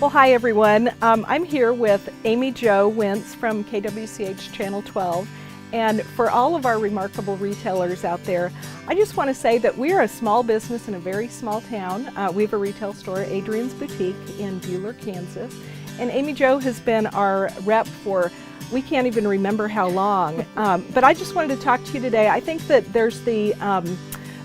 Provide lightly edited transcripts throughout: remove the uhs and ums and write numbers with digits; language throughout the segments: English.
Well, hi everyone. I'm here with Amy Jo Wintz from KWCH Channel 12. And for all of our remarkable retailers out there, I just want to say that we are a small business in a very small town. We have a retail store, Adrian's Boutique in Buhler, Kansas. And Amy Jo has been our rep for, we can't even remember how long. But I just wanted to talk to you today. I think that there's the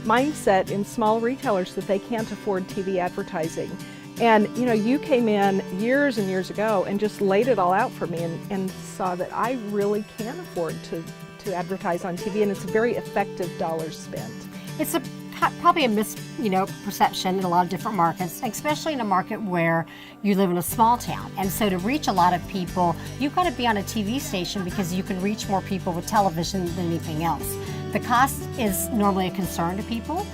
mindset in small retailers that they can't afford TV advertising. And you know, you came in years and years ago and just laid it all out for me and saw that I really can afford to advertise on TV, and it's a very effective dollars spent. It's probably a misperception in a lot of different markets, especially in a market where you live in a small town. And so to reach a lot of people, you've got to be on a TV station because you can reach more people with television than anything else. The cost is normally a concern to people.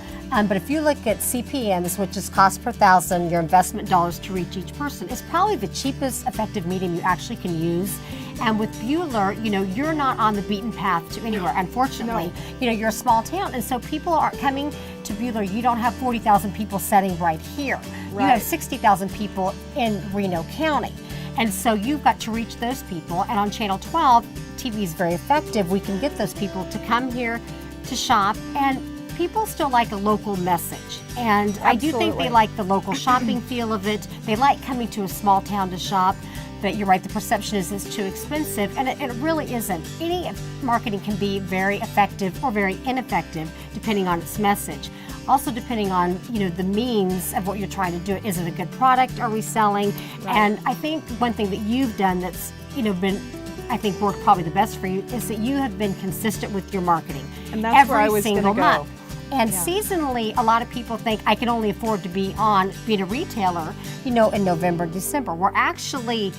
But if you look at CPMs, which is cost per thousand, your investment dollars to reach each person, it's probably the cheapest effective medium you actually can use. And with Buhler, you know, you're not on the beaten path to anywhere. Unfortunately, you know, you're a small town, and so people are coming to Buhler. You don't have 40,000 people sitting right here. Right. You have 60,000 people in Reno County. And so you've got to reach those people. And on Channel 12, TV is very effective. We can get those people to come here to shop, and people still like a local message, and absolutely. I do think they like the local shopping feel of it. They like coming to a small town to shop, but you're right, the perception is it's too expensive, and it really isn't. Any marketing can be very effective or very ineffective depending on its message. Also depending on, you know, the means of what you're trying to do. Is it a good product are we selling? Right. And I think one thing that you've done that's, you know, been, I think worked probably the best for you is that you have been consistent with your marketing. And that's where I was going to go. Month. And seasonally, a lot of people think I can only afford to be on being a retailer, you know, in November, December. We're actually,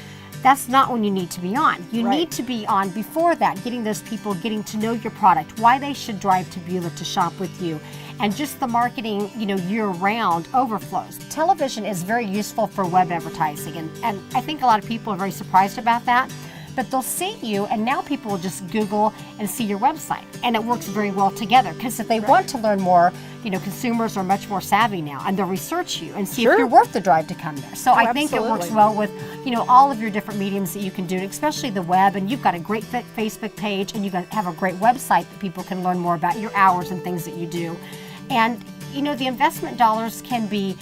that's not when you need to be on. You need to be on before that, getting those people, getting to know your product, why they should drive to Buhler to shop with you. And just the marketing, you know, year-round overflows. Television is very useful for web advertising, and I think a lot of people are very surprised about that. But they'll see you, and now people will just Google and see your website. And it works very well together, because if they want to learn more, you know, consumers are much more savvy now, and they'll research you and see if you're worth the drive to come there. So I think it works well with, you know, all of your different mediums that you can do, especially the web. And you've got a great Facebook page, and you have a great website that people can learn more about your hours and things that you do. And, you know, the investment dollars can be,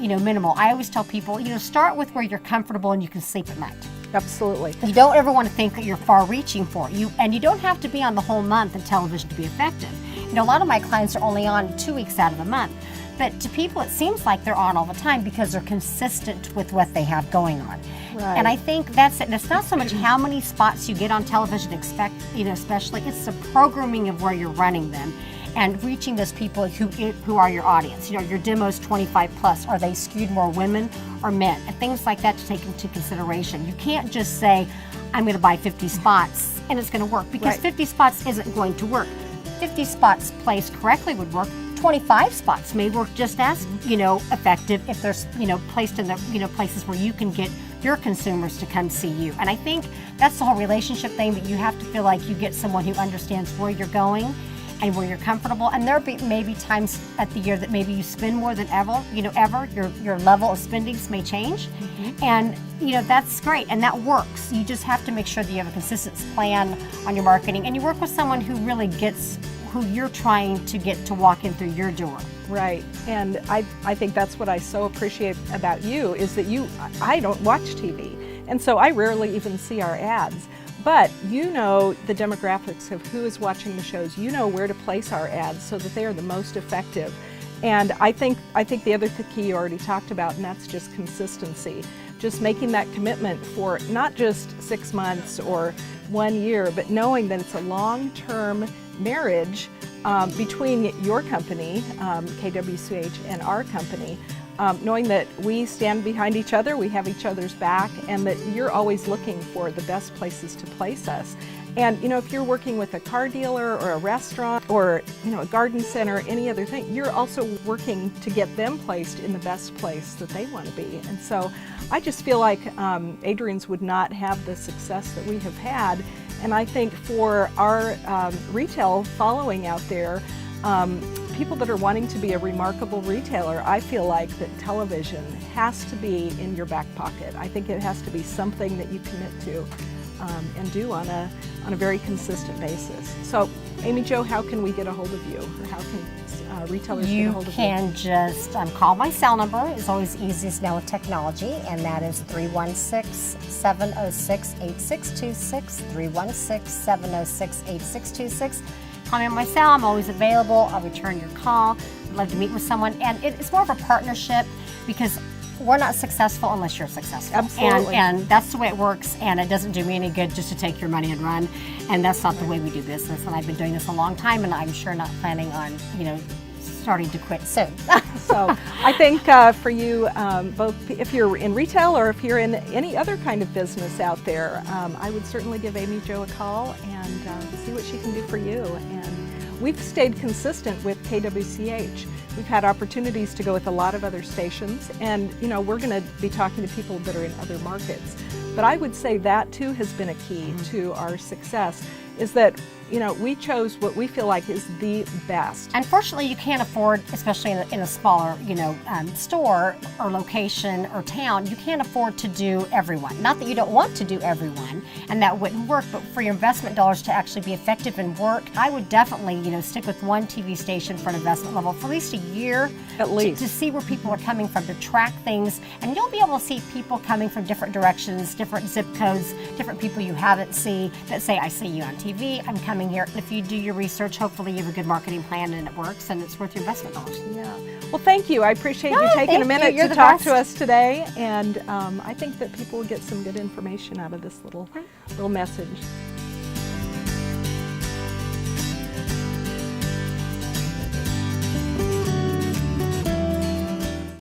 you know, minimal. I always tell people, you know, start with where you're comfortable and you can sleep at night. Absolutely. You don't ever want to think that you're far-reaching for it. And you don't have to be on the whole month in television to be effective. You know, a lot of my clients are only on 2 weeks out of the month. But to people, it seems like they're on all the time because they're consistent with what they have going on. Right. And I think that's it. And it's not so much how many spots you get on television, especially, it's the programming of where you're running them and reaching those people who are your audience. You know, your demos 25 plus, are they skewed more women or men? And things like that to take into consideration. You can't just say, I'm going to buy 50 spots and it's going to work, because 50 spots isn't going to work. 50 spots placed correctly would work. 25 spots may work just as, you know, effective if they're, you know, placed in the, you know, places where you can get your consumers to come see you. And I think that's the whole relationship thing, that you have to feel like you get someone who understands where you're going and where you're comfortable. And there may be times at the year that maybe you spend more than ever, your level of spendings may change. And, you know, that's great, and that works. You just have to make sure that you have a consistent plan on your marketing, and you work with someone who really gets who you're trying to get to walk in through your door. Right, and I think that's what I so appreciate about you, is that I don't watch TV, and so I rarely even see our ads. But you know the demographics of who is watching the shows. You know where to place our ads so that they are the most effective. And I think the other key you already talked about, and that's just consistency. Just making that commitment for not just 6 months or 1 year, but knowing that it's a long-term marriage between your company, KWCH, and our company. Knowing that we stand behind each other, we have each other's back, and that you're always looking for the best places to place us. And you know, if you're working with a car dealer or a restaurant or, you know, a garden center, any other thing, you're also working to get them placed in the best place that they want to be. And so I just feel like Adrians would not have the success that we have had. And I think for our retail following out there, people that are wanting to be a remarkable retailer, I feel like that television has to be in your back pocket. I think it has to be something that you commit to and do on a very consistent basis. So, Amy Jo, how can we get a hold of you, or how can retailers get a hold of you? You can just call my cell number. It's always easiest now with technology, and that is 316-706-8626, 316-706-8626. Call me on my cell. I'm always available. I'll return your call. I'd love to meet with someone, and it's more of a partnership because we're not successful unless you're successful. Absolutely. And that's the way it works, and it doesn't do me any good just to take your money and run, and that's not the way we do business. And I've been doing this a long time, and I'm sure not planning on, starting to quit soon. So I think for you, both if you're in retail or if you're in any other kind of business out there, I would certainly give Amy Jo a call and see what she can do for you. And we've stayed consistent with KWCH. We've had opportunities to go with a lot of other stations, and we're going to be talking to people that are in other markets. But I would say that too has been a key to our success, is that we chose what we feel like is the best. Unfortunately, you can't afford, especially in a smaller, store or location or town, you can't afford to do everyone. Not that you don't want to do everyone, and that wouldn't work, but for your investment dollars to actually be effective and work, I would definitely, stick with one TV station for an investment level for at least a year. At least. To see where people are coming from, to track things, and you'll be able to see people coming from different directions, different zip codes, different people you haven't seen that say, I see you on TV, I'm coming here. And if you do your research, hopefully you have a good marketing plan and it works and it's worth your investment dollars. Yeah. Well, thank you. I appreciate you taking a minute to talk to us today, and I think that people will get some good information out of this little message.